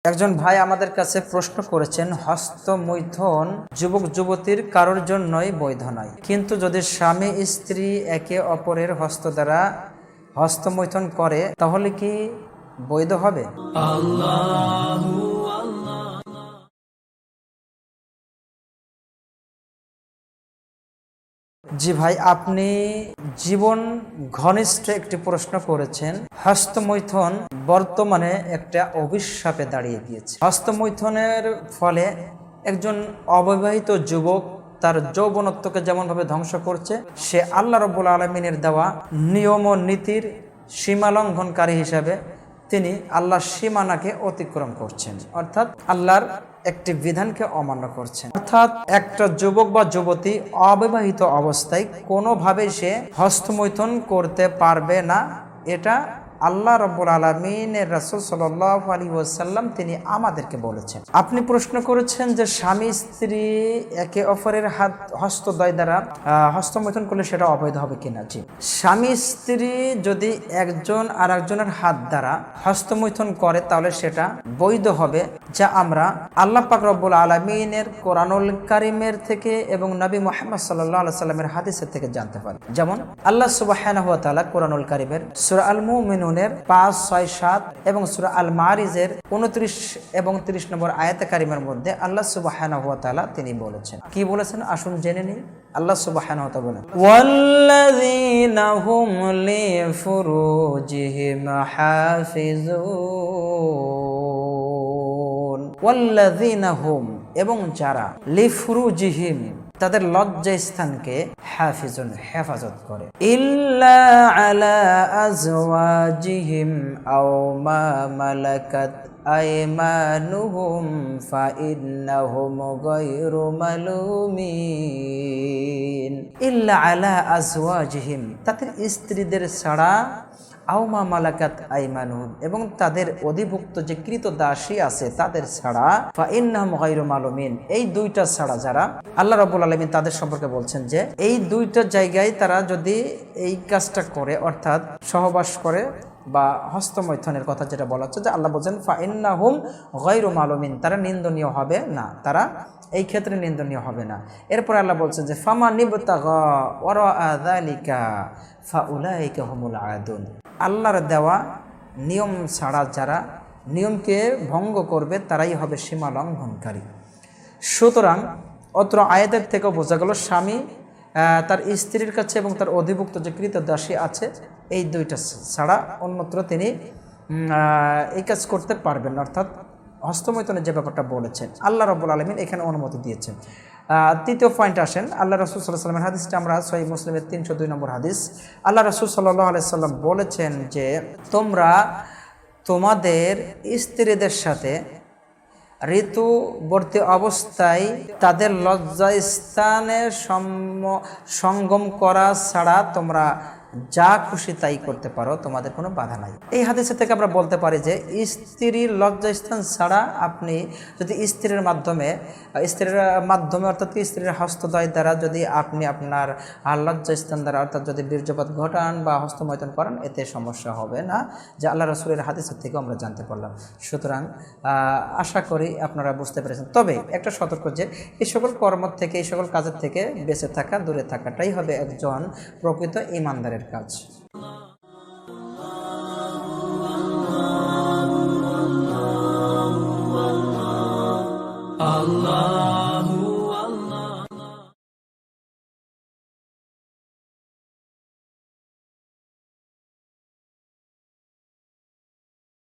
একজন ভাই আমাদের কাছে প্রশ্ন করেছেন, হস্তমৈথুন যুবক যুবতীর কারোর জন্যই বৈধ নয়, কিন্তু যদি স্বামী স্ত্রী একে অপরের হস্ত দ্বারা হস্তমৈথুন করে তাহলে কি বৈধ হবে? জি ভাই, আপনি জীবন ঘনিষ্ঠ একটি প্রশ্ন করেছেন। হস্তমৈথুন বর্তমানে একটা অভিশাপে দাঁড়িয়ে গিয়েছে। হস্তমৈথুনের ফলে একজন অবিবাহিত যুবক তার যৌবনত্বকে যেমনভাবে ধ্বংস করছে, সে আল্লাহ রাব্বুল আলামিনের দেওয়া নিয়ম ও নীতির সীমালঙ্ঘনকারী হিসাবে তিনি আল্লাহর সীমানাকে অতিক্রম করছেন, অর্থাৎ আল্লাহর একটি বিধানকে অমান্য করছেন। অর্থাৎ একটা যুবক বা যুবতী অবিবাহিত অবস্থায় কোনোভাবেই সে হস্তমৈথুন করতে পারবে না। এটা আল্লাহ রাব্বুল আলামিনের রাসূল সাল্লাল্লাহু আলাইহি ওয়াসাল্লাম তিনি আমাদেরকে বলেছেন। আপনি প্রশ্ন করেছেন যে স্বামী স্ত্রী একে অপরের হস্তদ্বয় দ্বারা হস্তমৈথুন করলে সেটা অবৈধ হবে কিনা। জি, স্বামী স্ত্রী যদি একজন আর একজনের হাত দ্বারা হস্তমৈথুন করে তাহলে সেটা বৈধ হবে, যা আমরা আল্লাহ পাক রব্বুল আলামিনের কোরআনুল কারীমের থেকে এবং নবী মুহাম্মদ সাল্লাল্লাহু আলাইহি সাল্লামের হাদিসের থেকে জানতে পারি। যেমন আল্লাহ সুবহানাহু ওয়া তাআলা কোরআনুল কারীমের সূরা আল মুমিনুনের 5, 6, 7 এবং সূরা আল মারিজের 29 এবং 30 নম্বর আয়াতে কারিমের মধ্যে আল্লাহ সুবহানাহু ওয়া তাআলা তিনি বলেছেন। কি বলেছেন আসুন জেনে নিই। আল্লাহ সুবহানাহু ওয়া তাআলা বলেন, ওয়াল্লাযীনা হুম লিফুরুজিহিম হাফিজুন, ওয়াল্লাযীনা হুম এবং যারা লিফুরুজিহিম তাদের লজ্জা স্থানকে হাফিজুন হেফাজত করে, ইল্লা আলা আজওয়াজিহিম আও মা মালাকাত আইমানুহুম ফাইন্নাহুম গায়রু মালুমিন। ইল্লা আলা আজওয়াজিহিম তাদের স্ত্রীদের ছাড়া, আও মা মালাকাত আইমানুহুম এবং তাদের অধিভুক্ত যে কৃত দাসী আছে তাদের ছাড়া, ফাইন্নাহুম গায়রু মালুমিন এই দুইটা ছাড়া যারা, আল্লাহ রাব্বুল আলামিন তাদের সম্পর্কে বলছেন যে এই দুইটা জায়গায় তারা যদি এই কাজটা করে, অর্থাৎ সহবাস করে বা হস্তমৈথুনের কথা যেটা বলা হচ্ছে, যে আল্লাহ বলছেন ফাইন্নাহুম গায়রু মালুমিন তারা নিন্দনীয় হবে না, তারা এই ক্ষেত্রে নিন্দনীয় হবে না। এরপর আল্লাহ বলছেন যে ফামান ইবতাগা ওয়ারা যালিকা ফাউলাইকা হুমুল আদুন আল্লাহর দেওয়া নিয়ম ছাড়া যারা নিয়মকে ভঙ্গ করবে তারাই হবে সীমা লঙ্ঘনকারী। সুতরাং অত্র আয়াতের থেকেও বোঝা গেল স্বামী তার স্ত্রীর কাছে এবং তার অধিভুক্ত যে কৃত দাসী আছে এই দুইটা ছাড়া অন্যত্র তিনি এই কাজ করতে পারবেন না, অর্থাৎ হস্তমৈথুনের যে ব্যাপারটা বলেছেন আল্লাহ রাব্বুল আলামিন এখানে অনুমতি দিয়েছেন। তৃতীয় পয়েন্ট আসেন, আল্লাহ রাসূল সাল্লাল্লাহু আলাইহি ওয়াসাল্লামের হাদিসটা আমরা সহিহ মুসলিমের 302 নম্বর হাদিস। আল্লাহ রাসূল সাল্লাল্লাহু আলাইহি ওয়াসাল্লাম বলেছেন যে তোমরা তোমাদের স্ত্রীদের সাথে ঋতুবর্তী অবস্থায় তাদের লজ্জা স্থানে সঙ্গম করা ছাড়া তোমরা যা খুশি তাই করতে পারো, তোমাদের কোনো বাধা নাই। এই হাদিস থেকে আমরা বলতে পারি যে স্ত্রীর লজ্জা স্থান ছাড়া আপনি যদি স্ত্রীর মাধ্যমে অর্থাৎ স্ত্রীর হস্তদ্বয় দ্বারা যদি আপনি আপনার লজ্জা স্থান দ্বারা অর্থাৎ যদি বীর্যপাত ঘটান বা হস্তমৈথুন করেন এতে সমস্যা হবে না, যা আল্লাহ রাসূলের হাদিসের থেকে আমরা জানতে পারলাম। সুতরাং আশা করি আপনারা বুঝতে পেরেছেন। তবে একটা সতর্ক যে এই সকল কর্ম থেকে এই সকল কাজের থেকে বেঁচে থাকা, দূরে থাকাটাই হবে একজন প্রকৃত ঈমানদারের কাজ। আল্লাহু